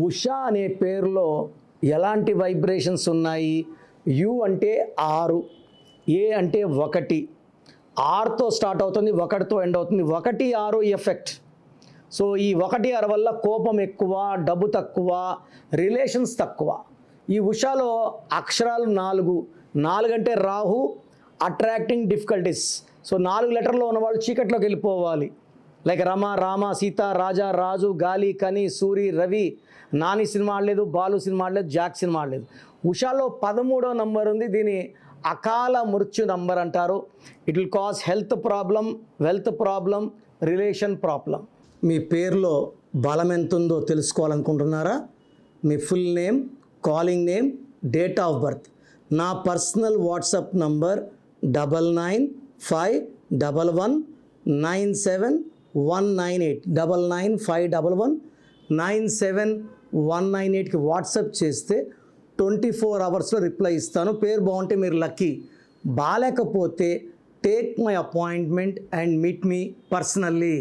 ఉషా అనే పేరులో ఎలాంటి వైబ్రేషన్స్ ఉన్నాయి? యు అంటే 6, ఏ అంటే 1, ఆర్తో స్టార్ట్ అవుతుంది, 1తో ఎండ్ అవుతుంది. 1, 6 ఎఫెక్ట్. సో ఈ 1, 6 వల్ల కోపం ఎక్కువ, డబ్బు తక్కువ, రిలేషన్స్ తక్కువ. ఈ ఉషాలో అక్షరాలు 4 అంటే రాహు, అట్రాక్టింగ్ డిఫికల్టీస్. సో 4 లెటర్లో ఉన్నవాళ్ళు చీకట్లోకి వెళ్ళిపోవాలి. లైక్ రమ, రామ, సీత, రాజా, రాజు, గాలి, కని, సూరి, రవి. నాని సినిమా ఆడలేదు, బాలు సినిమా ఆడలేదు, జాక్ సినిమా ఆడలేదు. ఉషాలో 13వ నంబర్ ఉంది. దీని అకాల మృత్యు నంబర్ అంటారు. It will cause health problem, wealth problem, relation problem. మీ పేరులో బలం ఎంత ఉందో తెలుసుకోవాలనుకుంటున్నారా? మీ full name, calling name, date of birth. నా పర్సనల్ వాట్సాప్ నంబర్ 9951197198 9951197198కి వాట్సాప్ చేస్తే 24 అవర్స్లో రిప్లై ఇస్తాను. పేరు బాగుంటే మీరు లక్కీ, బాలేకపోతే take my appointment and meet me personally.